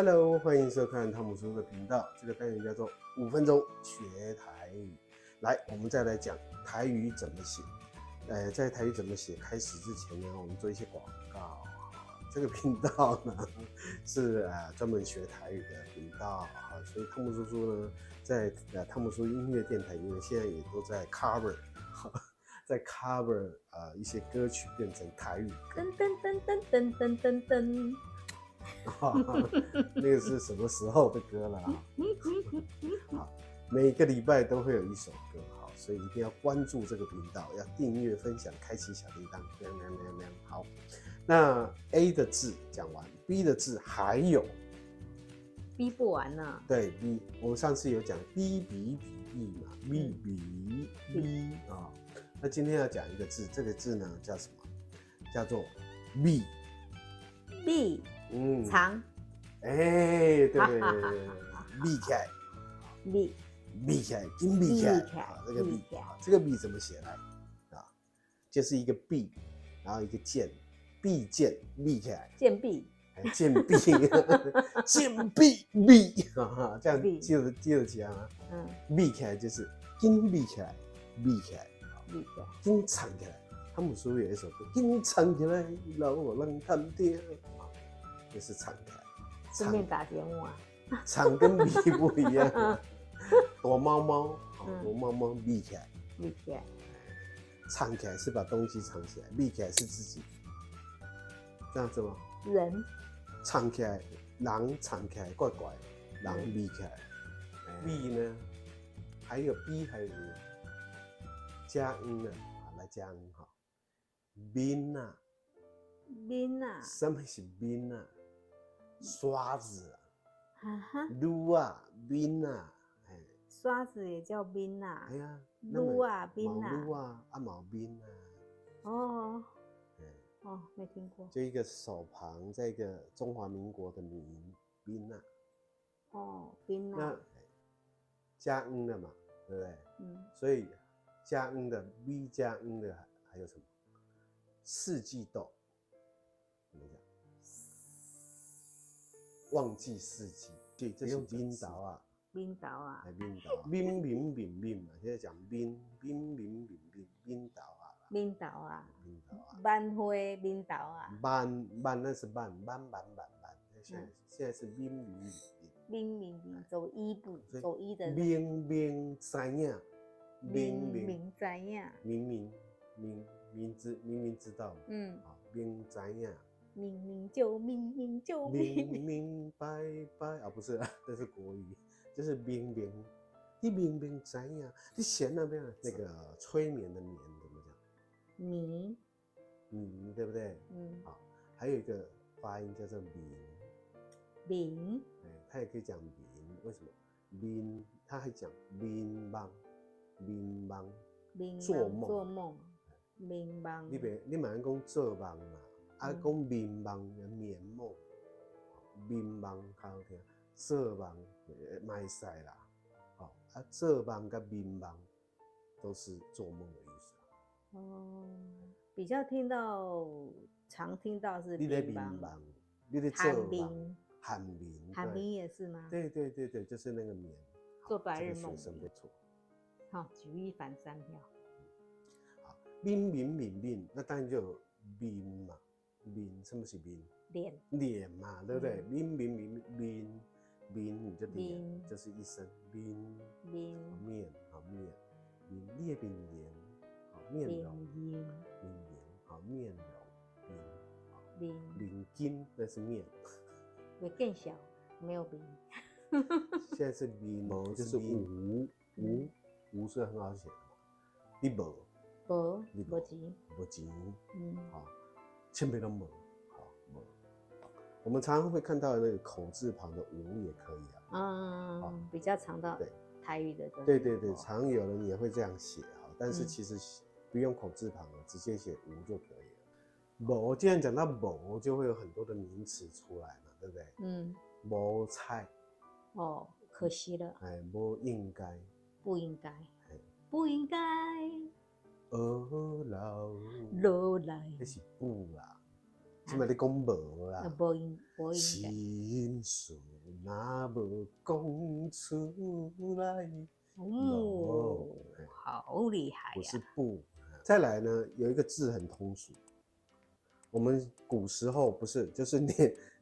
Hello，欢迎收看汤姆叔的频道。这个单元叫做5分钟学台语。来，我们再来讲台语怎么写。在台语怎么写开始之前呢，我们做一些广告。这个频道呢是专门学台语的频道啊，所以汤姆叔叔呢在汤姆叔音乐电台里面，现在也都在 cover， 在 cover 一些歌曲变成台语歌。噔噔噔噔噔噔噔噔。那个是什么时候的歌了啊？好，每个礼拜都会有一首歌，好，所以一定要关注这个频道，要订阅、分享、开启小铃铛，好。那 A 的字讲完 ，B 的字还有 B 不完呢。对 B， 我们上次有讲 B 嘛 ，B 啊。那今天要讲一个字，这个字呢叫什么？叫做 B。长，对，闭起来，闭起来，紧闭起来，这个闭，这个闭怎么写来啊？就是一个闭，然后一个剑，闭剑，闭起来，剑闭，剑闭，剑闭，闭，这样记得起来吗？闭起来就是紧闭起来，闭起来，紧藏起来。汤姆叔有一首歌，紧藏起来，让我让探听。就是敞开，顺便打电话。敞跟闭不一样。躲猫猫，躲猫猫闭起来，敞起来是把东西藏起来，闭起来是自己，这样子吗？人敞起来，人敞起来怪怪，人闭起来。闭呢，还有 B 还有什么？加音呢？来加音哈。冰啊，什么是冰啊？刷子撸啊，冰啊，刷子也叫冰啊。哎呀，撸啊，冰啊，撸啊，毛冰啊。没听过。就一个手旁，在一个中华民国的民，冰啊。冰啊。那加音的嘛，对不对？所以加音的 B 加音的还有什么？四季豆。怎么讲？忘记四季，对，这是冰岛啊。冰岛，冰嘛，现在讲冰岛啊。班灰冰岛啊。班那是班，现在是冰，走一步，走一的。明知影，明知影，明知道。明知影。明明就明白啊，不是，这是国语，就是明你明知影，你弦那边那个催眠的眠怎么讲？迷，对不对？好，还有一个发音叫做明，它也可以讲明，为什么？明，它还讲明梦，做梦，明梦，你蛮讲做梦嘛？讲眠梦的眠梦，眠梦较好听，做梦卖使啦。做梦跟眠梦都是做梦的意思。比较常听到是你在眠梦，你在做梦，喊眠也是吗？对，就是那个眠。做白日梦。学生不错。举一反三票。好，明，那当然就有明嘛。明，什么是明？脸嘛，对不对？明，你就脸，就是一声面，你的面颜，面容，面容，面筋那是面，会更小，没有面。现在是面，就是无是很好写的嘛，你没钱，好。千倍都没，好没。我们常常会看到那个口字旁的无也可以啊。比较常到台语的。对，常有人也会这样写但是其实不用口字旁了，直接写无就可以了。没，既然讲到没，就会有很多的名词出来嘛，对不对？没菜。可惜了。不应该。不应该。老来，落来，那是不啦。现在你讲无啦，无音的。心事若无讲出来，哦，好厉害不是呀！不。再来呢，有一个字很通俗，我们古时候不是就是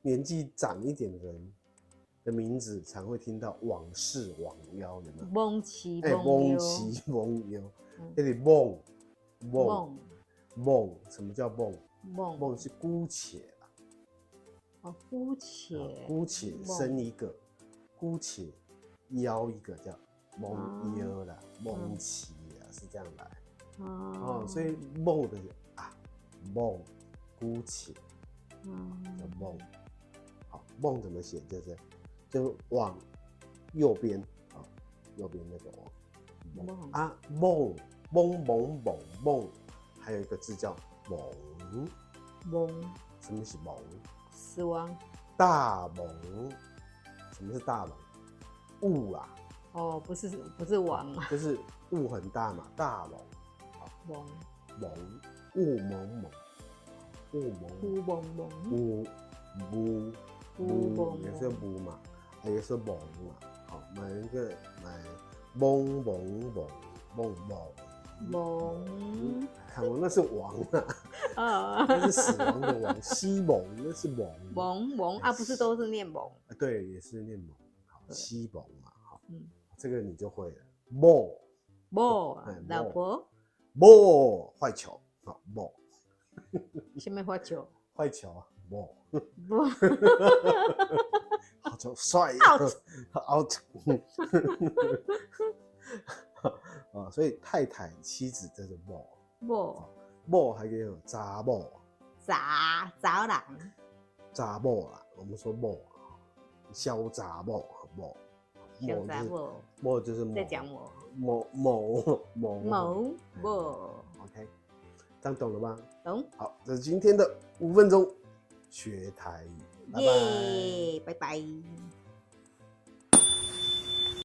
年纪长一点的人的名字，常会听到往事往妖，有没有？蒙奇哎，蒙蒙幽，奇蒙妖，嗯那里梦梦梦，什么叫梦？梦梦是姑且啦，哦，姑且姑且生一个，姑且邀一个叫蒙妖啦，蒙奇啦，是这样来。哦，所以梦的啊梦，姑且叫梦。好，梦怎么写？就往右边啊，右边那个梦啊，梦梦，还有一个字叫蒙。蒙什么是蒙？死亡大蒙。什么是大蒙？雾啊，哦，不是王啊，就是雾很大嘛，大蒙。蒙蒙，雾蒙蒙，雾蒙乌蒙蒙雾也是雾嘛，也是蒙嘛。好，买一个蒙，看我那是王啊，那是死亡的亡，西蒙那是蒙啊，不是都是念蒙？对，也是念蒙。好，西蒙嘛，好，这个你就会了。老婆坏球，好什么花球？坏球啊，不好球，帅 out 啊，所以太太妻子这是某还可以有查某啦，我们说某小查某某就是在讲某，OK， 这样懂了吗？懂。好，这是今天的5分钟学台语，拜拜。耶，拜拜。